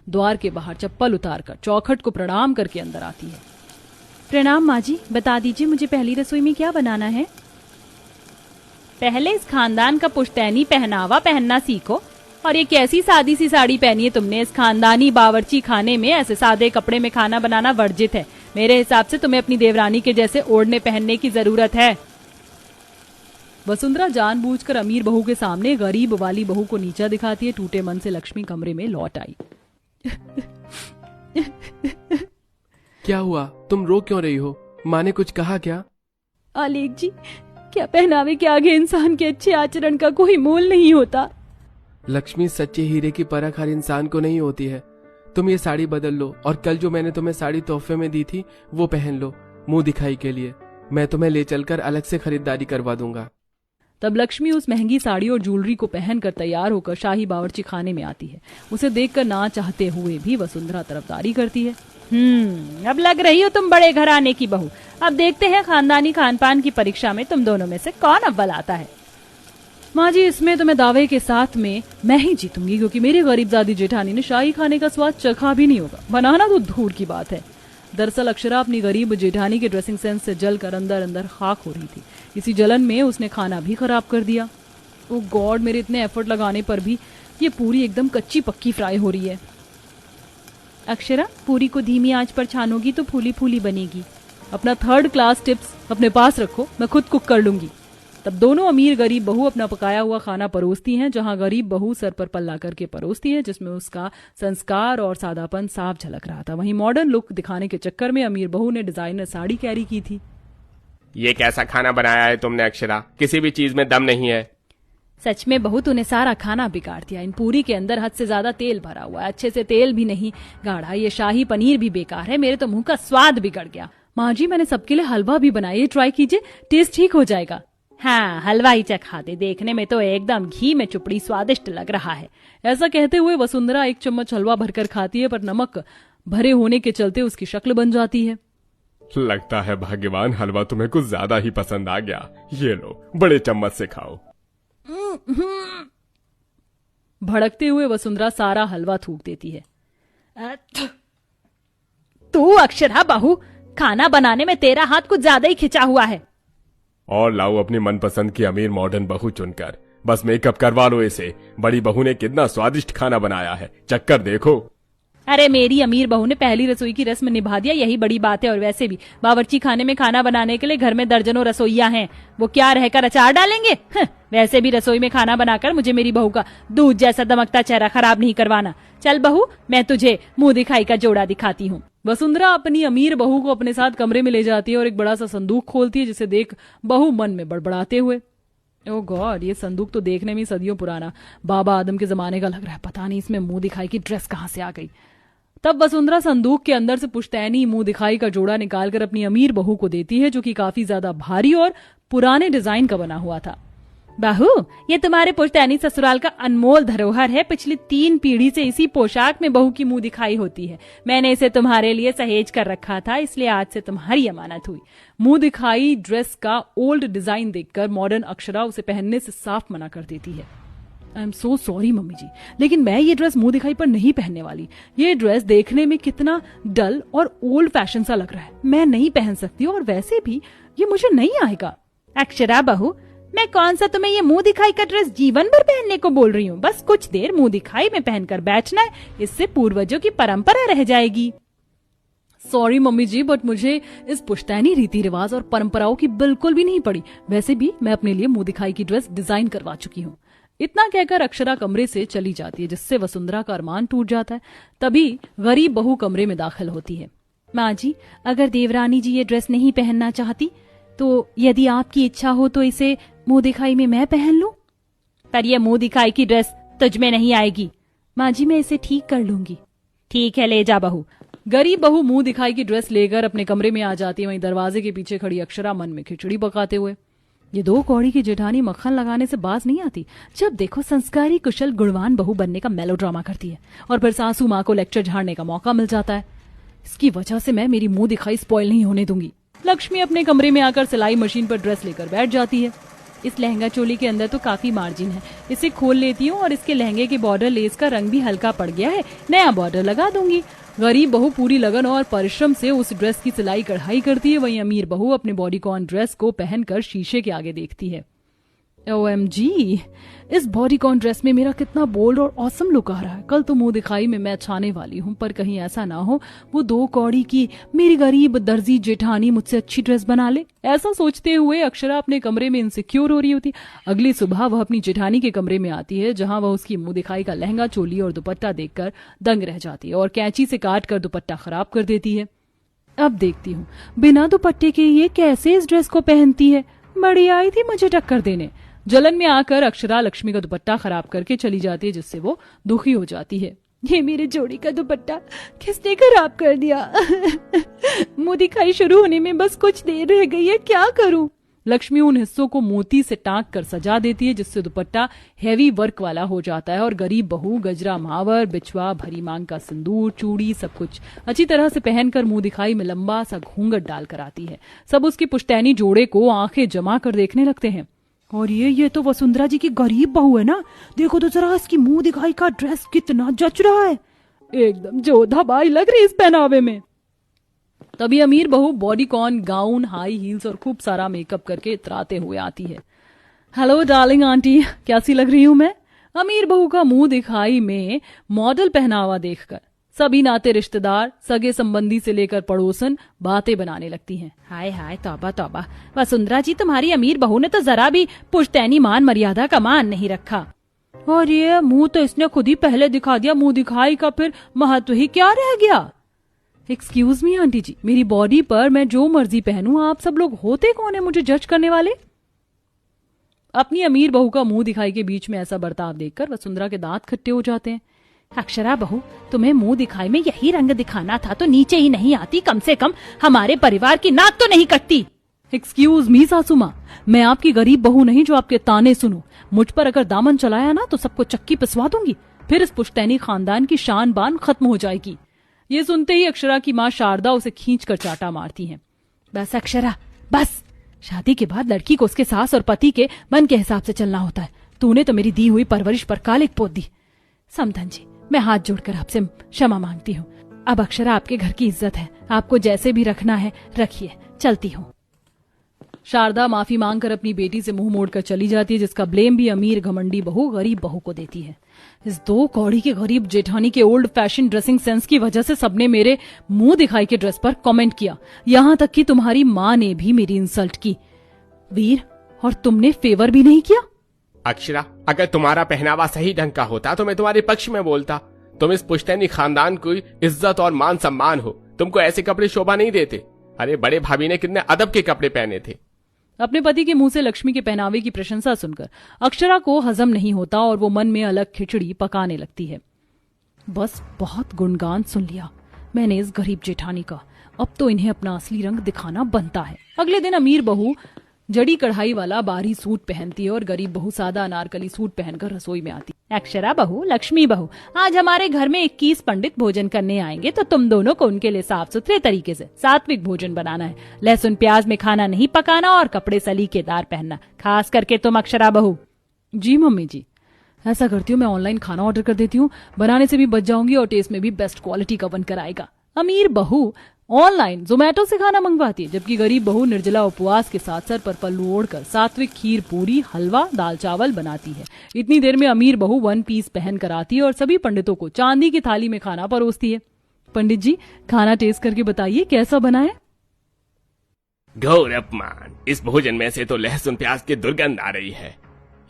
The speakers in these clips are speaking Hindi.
द्वार के बाहर चप्पल उतारकर चौखट को प्रणाम करके अंदर आती है। प्रणाम माँ जी, बता दीजिए मुझे पहली रसोई में क्या बनाना है। पहले इस खानदान का पुश्तैनी पहनावा पहनना सीखो। और ये कैसी सादी सी साड़ी पहनी है तुमने? इस खानदानी बावर्ची खाने में ऐसे सादे कपड़े में खाना बनाना वर्जित है। मेरे हिसाब से तुम्हें अपनी देवरानी के जैसे ओढ़ने पहनने की जरूरत है। वसुंधरा जानबूझकर अमीर बहू के सामने गरीब वाली बहू को नीचा दिखाती है। टूटे मन से लक्ष्मी कमरे में लौट आई। क्या हुआ? तुम रो क्यों रही हो? माँ ने कुछ कहा क्या? आलेख जी, क्या पहनावे के आगे इंसान के अच्छे आचरण का कोई मोल नहीं होता। लक्ष्मी, सच्चे हीरे की परख हर इंसान को नहीं होती है। तुम ये साड़ी बदल लो और कल जो मैंने तुम्हें साड़ी तोहफे में दी थी वो पहन लो, मुंह दिखाई के लिए। मैं तुम्हें ले चलकर अलग से खरीदारी करवा दूंगा। तब लक्ष्मी उस महंगी साड़ी और ज्वेलरी को पहनकर तैयार होकर शाही बावर्ची खाने में आती है। उसे देखकर ना चाहते हुए भी वसुंधरा तरफदारी करती है। अब लग रही हो तुम बड़े घराने की बहू। अब देखते हैं खानदानी खानपान की परीक्षा में तुम दोनों में से कौन अव्वल आता है। माँ जी, इसमें तो मैं दावे के साथ में मैं ही जीतूंगी, क्योंकि मेरी गरीबजादी जेठानी ने शाही खाने का स्वाद चखा भी नहीं होगा। बनाना तो धूल की बात है। दरअसल अक्षरा अपनी गरीब जेठानी के ड्रेसिंग सेंस से जलकर अंदर अंदर खाक हो रही थी। इसी जलन में उसने खाना भी खराब कर दिया। ओह गॉड, मेरे इतने एफर्ट लगाने पर भी ये पूरी एकदम कच्ची पक्की फ्राई हो रही है। अक्षरा, पूरी को धीमी आंच पर छानोगी तो फूली फूली बनेगी। अपना 3rd क्लास टिप्स अपने पास रखो, मैं खुद कुक कर लूंगी। तब दोनों अमीर गरीब बहू अपना पकाया हुआ खाना परोसती हैं। जहां गरीब बहू सर पर पल्ला करके परोसती है, जिसमें उसका संस्कार और सादापन साफ झलक रहा था। वहीं मॉडर्न लुक दिखाने के चक्कर में अमीर बहू ने डिजाइनर साड़ी कैरी की थी। ये कैसा खाना बनाया है तुमने अक्षरा? किसी भी चीज में दम नहीं है। सच में बहू, तूने सारा खाना बिगाड़ दिया। इन पूरी के अंदर हद से ज्यादा तेल भरा हुआ है, अच्छे से तेल भी नहीं गाढ़ा। ये शाही पनीर भी बेकार है, मेरे तो मुंह का स्वाद बिगड़ गया। माँ जी, मैंने सबके लिए हलवा भी बनाया, ट्राई कीजिए, टेस्ट ठीक हो जाएगा। हाँ, हलवा ही चखा दे, देखने में तो एकदम घी में चुपड़ी स्वादिष्ट लग रहा है। ऐसा कहते हुए वसुंधरा 1 चम्मच हलवा भरकर खाती है, पर नमक भरे होने के चलते उसकी शक्ल बन जाती है। लगता है भाग्यवान, हलवा तुम्हें कुछ ज्यादा ही पसंद आ गया। ये लो, बड़े चम्मच से खाओ। भड़कते हुए वसुंधरा सारा हलवा थूक देती है। तू अक्षरा बहू, खाना बनाने में तेरा हाथ कुछ ज्यादा ही खिंचा हुआ है। और लाओ अपनी मनपसंद की अमीर मॉडर्न बहू चुनकर। बस मेकअप करवा लो इसे। बड़ी बहू ने कितना स्वादिष्ट खाना बनाया है, चक्कर देखो। अरे मेरी अमीर बहू ने पहली रसोई की रस्म निभा दिया, यही बड़ी बात है। और वैसे भी बावर्ची खाने में खाना बनाने के लिए घर में दर्जनों रसोइया हैं, वो क्या रहकर अचार डालेंगे? वैसे भी रसोई में खाना बनाकर मुझे मेरी बहू का दूध जैसा दमकता चेहरा खराब नहीं करवाना। चल बहू, मैं तुझे मुंह दिखाई का जोड़ा दिखाती हूँ। वसुंधरा अपनी अमीर बहू को अपने साथ कमरे में ले जाती है और एक बड़ा सा संदूक खोलती है, जिसे देख बहू मन में बड़बड़ाते हुए, ओह गॉड, ये संदूक तो देखने में सदियों पुराना बाबा आदम के जमाने का लग रहा है। पता नहीं इसमें मुंह दिखाई की ड्रेस कहाँ से आ गई। तब वसुंधरा संदूक के अंदर से पुश्तैनी मुंह दिखाई का जोड़ा निकालकर अपनी अमीर बहू को देती है, जो कि काफी ज्यादा भारी और पुराने डिजाइन का बना हुआ था। बहू, ये तुम्हारे पुश्तैनी ससुराल का अनमोल धरोहर है। पिछली 3 पीढ़ी से इसी पोशाक में बहू की मुंह दिखाई होती है। मैंने इसे तुम्हारे लिए सहेज कर रखा था, इसलिए आज से तुम्हारी अमानत हुई। मुंह दिखाई ड्रेस का ओल्ड डिजाइन देखकर मॉडर्न अक्षरा उसे पहनने से साफ मना कर देती है। I am so sorry mummy ji, लेकिन मैं ये ड्रेस मुंह दिखाई पर नहीं पहनने वाली। ये ड्रेस देखने में कितना डल और ओल्ड फैशन सा लग रहा है, मैं नहीं पहन सकती, और वैसे भी ये मुझे नहीं आएगा। अक्षरा बहू, मैं कौन सा तुम्हें ये मुंह दिखाई का ड्रेस जीवन भर पहनने को बोल रही हूँ? बस कुछ देर मुंह दिखाई में पहनकर बैठना है, इससे पूर्वजों की परंपरा रह जाएगी। सॉरी मम्मी जी, बट मुझे इस पुश्तैनी रीति रिवाज और परंपराओं की बिल्कुल भी नहीं पड़ी। वैसे भी मैं अपने लिए मुंह दिखाई की ड्रेस डिजाइन करवा चुकी हूँ। इतना कहकर अक्षरा कमरे से चली जाती है, जिससे वसुंधरा का अरमान टूट जाता है। तभी गरीब बहू कमरे में दाखिल होती है। माँ जी, अगर देवरानी जी ये ड्रेस नहीं पहनना चाहती तो यदि आपकी इच्छा हो तो इसे मुंह दिखाई में मैं पहन लूं। पर यह मुंह दिखाई की ड्रेस तुझ में नहीं आएगी। माँ जी, मैं इसे ठीक कर लूंगी। ठीक है, ले जा बहू। गरीब बहू मुंह दिखाई की ड्रेस लेकर अपने कमरे में आ जाती है। वहीं दरवाजे के पीछे खड़ी अक्षरा मन में खिचड़ी पकाते हुए, ये 2 कौड़ी की जेठानी मक्खन लगाने से बाज नहीं आती। जब देखो संस्कारी कुशल गुणवान बहू बनने का मेलोड्रामा करती है, और फिर सासू माँ को लेक्चर झाड़ने का मौका मिल जाता है। इसकी वजह से मैं मेरी मुंह दिखाई स्पॉइल नहीं होने दूंगी। लक्ष्मी अपने कमरे में आकर सिलाई मशीन पर ड्रेस लेकर बैठ जाती है। इस लहंगा चोली के अंदर तो काफी मार्जिन है, इसे खोल लेती हूँ और इसके लहंगे के बॉर्डर लेस का रंग भी हल्का पड़ गया है, नया बॉर्डर लगा दूंगी। गरीब बहू पूरी लगन और परिश्रम से उस ड्रेस की सिलाई कढ़ाई करती है, वहीं अमीर बहू अपने बॉडीकॉन ड्रेस को पहनकर शीशे के आगे देखती है। OMG, इस बॉडीकॉन ड्रेस में मेरा कितना बोल्ड और ऑसम लुक आ रहा है। कल तो मुंह दिखाई में मैं छाने वाली हूँ, पर कहीं ऐसा ना हो वो 2 कौड़ी की मेरी गरीब दर्जी जेठानी मुझसे अच्छी ड्रेस बना ले। ऐसा सोचते हुए अक्षरा अपने कमरे में इनसिक्योर हो रही होती। अगली सुबह वह अपनी जेठानी के कमरे में आती है, जहाँ वह उसकी मुंह दिखाई का लहंगा चोली और दुपट्टा देखकर दंग रह जाती है और कैंची से काट कर दुपट्टा खराब कर देती है। अब देखती हूँ बिना दुपट्टे के ये कैसे इस ड्रेस को पहनती है। बड़ी आई थी मुझे टक्कर देने। जलन में आकर अक्षरा लक्ष्मी का दुपट्टा खराब करके चली जाती है, जिससे वो दुखी हो जाती है। ये मेरे जोड़ी का दुपट्टा किसने खराब कर दिया? मुंह दिखाई शुरू होने में बस कुछ देर रह गई है, क्या करूं? लक्ष्मी उन हिस्सों को मोती से टांक कर सजा देती है, जिससे दुपट्टा हैवी वर्क वाला हो जाता है और गरीब बहू गजरा महावर, बिछवा, भरी मांग का सिंदूर, चूड़ी सब कुछ अच्छी तरह से पहनकर मुंह दिखाई में लंबा सा घूंघट डालकर आती है। सब उसकी पुश्तैनी जोड़े को आंखें जमा कर देखने लगते हैं। और ये तो वसुंधरा जी की गरीब बहू है ना, देखो तो जरा इसकी मुंह दिखाई का ड्रेस कितना जच रहा है, एकदम जोधा बाई लग रही इस पहनावे में। तभी अमीर बहू बॉडीकॉन, गाउन, हाई हील्स और खूब सारा मेकअप करके इतराते हुए आती है। हेलो डार्लिंग आंटी, कैसी लग रही हूं मैं? अमीर बहू का मुंह दिखाई में मॉडल पहनावा देखकर सभी नाते रिश्तेदार, सगे संबंधी से लेकर पड़ोसन बातें बनाने लगती हैं। हाय हाय, तौबा तौबा, वसुंधरा जी तुम्हारी अमीर बहू ने तो जरा भी पुश्तैनी मान मर्यादा का मान नहीं रखा। और ये मुंह तो इसने खुद ही पहले दिखा दिया, मुंह दिखाई का फिर महत्व ही क्या रह गया? एक्सक्यूज मी आंटी जी, मेरी बॉडी पर मैं जो मर्जी पहनूं, आप सब लोग होते कौन है मुझे जज करने वाले? अपनी अमीर बहू का मुंह दिखाई के बीच में ऐसा बर्ताव देखकर वसुंधरा के दांत खट्टे हो जाते हैं। अक्षरा बहू, तुम्हें मुंह दिखाई में यही रंग दिखाना था तो नीचे ही नहीं आती, कम से कम हमारे परिवार की नाक तो नहीं कटती। एक्सक्यूज मी सासू माँ, मैं आपकी गरीब बहू नहीं जो आपके ताने सुनूं। मुझ पर अगर दामन चलाया ना तो सबको चक्की पिसवा दूंगी, फिर इस पुश्तैनी खानदान की शान बान खत्म हो जाएगी। ये सुनते ही अक्षरा की माँ शारदा उसे खींचकर चाटा मारती है। बस अक्षरा बस, शादी के बाद लड़की को उसके सास और पति के मन के हिसाब से चलना होता है। तूने तो मेरी दी हुई परवरिश पर कालिक पोत दी। समधन जी, मैं हाथ जोड़कर आपसे क्षमा मांगती हूँ। अब अक्षरा आपके घर की इज्जत है, आपको जैसे भी रखना है रखिए, चलती हूँ। शारदा माफी मांगकर अपनी बेटी से मुंह मोड़कर चली जाती है, जिसका ब्लेम भी अमीर घमंडी बहू गरीब बहू को देती है। इस 2 कौड़ी की गरीब जेठानी के ओल्ड फैशन ड्रेसिंग सेंस की वजह से सबने मेरे मुंह दिखाई के ड्रेस पर कमेंट किया, यहाँ तक कि तुम्हारी माँ ने भी मेरी इंसल्ट की। वीर, और तुमने फेवर भी नहीं किया। अक्षरा, अगर तुम्हारा पहनावा सही ढंग का होता तो मैं तुम्हारे पक्ष में बोलता। तुम इस पुश्तैनी खानदान को इज्जत और मान सम्मान हो, तुमको ऐसे कपड़े शोभा नहीं देते। अरे बड़े भाभी ने कितने अदब के कपड़े पहने थे। अपने पति के मुंह से लक्ष्मी के पहनावे की प्रशंसा सुनकर अक्षरा को हजम नहीं होता और वो मन में अलग खिचड़ी पकाने लगती है। बस बहुत गुणगान सुन लिया मैंने इस गरीब जेठानी का, अब तो इन्हें अपना असली रंग दिखाना बनता है। अगले दिन अमीर बहू जड़ी कढ़ाई वाला बाहरी सूट पहनती है और गरीब बहू सादा अनारकली सूट पहनकर रसोई में आती। अक्षरा बहू, लक्ष्मी बहू, आज हमारे घर में 21 पंडित भोजन करने आएंगे, तो तुम दोनों को उनके लिए साफ सुथरे तरीके से सात्विक भोजन बनाना है। लहसुन प्याज में खाना नहीं पकाना और कपड़े सलीकेदार पहनना, खास करके तुम अक्षरा बहू। जी मम्मी जी, ऐसा करती हूँ, मैं ऑनलाइन खाना ऑर्डर कर देती हूँ, बनाने से भी बच जाऊंगी और टेस्ट में भी बेस्ट क्वालिटी का बनकर आएगा। अमीर बहू ऑनलाइन जोमेटो से खाना मंगवाती है, जबकि गरीब बहू निर्जला उपवास के साथ सर पर पल्लू ओढ़कर सात्विक खीर, पूरी, हलवा, दाल चावल बनाती है। इतनी देर में अमीर बहू 1 पीस पहन कर आती है और सभी पंडितों को चांदी की थाली में खाना परोसती है। पंडित जी, खाना टेस्ट करके बताइए कैसा बना है। घोर अपमान, इस भोजन में से तो लहसुन प्याज की दुर्गंध आ रही है।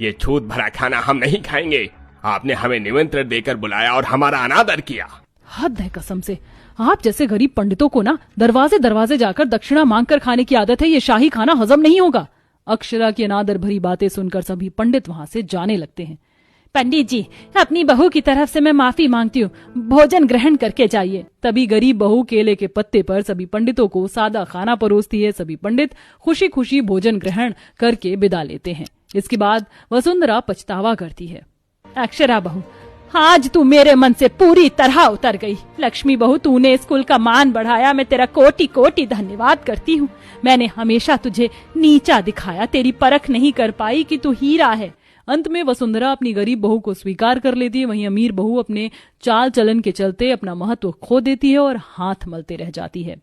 ये छूत भरा खाना हम नहीं खाएंगे। आपने हमें निमंत्रण देकर बुलाया और हमारा अनादर किया। हद है कसम से, आप जैसे गरीब पंडितों को ना दरवाजे दरवाजे जाकर दक्षिणा मांगकर खाने की आदत है। ये शाही खाना हजम नहीं होगा। अक्षरा की अनादर भरी बातें सुनकर सभी पंडित वहां से जाने लगते हैं। पंडित जी, अपनी बहू की तरफ से मैं माफी मांगती हूँ, भोजन ग्रहण करके जाइए। तभी गरीब बहू केले के पत्ते पर सभी पंडितों को सादा खाना परोसती है। सभी पंडित खुशी खुशी भोजन ग्रहण करके विदा लेते हैं। इसके बाद वसुंधरा पछतावा करती है। अक्षरा बहू, आज तू मेरे मन से पूरी तरह उतर गई। लक्ष्मी बहू, तूने स्कूल का मान बढ़ाया, मैं तेरा कोटि कोटि धन्यवाद करती हूँ। मैंने हमेशा तुझे नीचा दिखाया, तेरी परख नहीं कर पाई कि तू हीरा है। अंत में वसुंधरा अपनी गरीब बहू को स्वीकार कर लेती है, वहीं अमीर बहू अपने चाल चलन के चलते अपना महत्व खो देती है और हाथ मलते रह जाती है।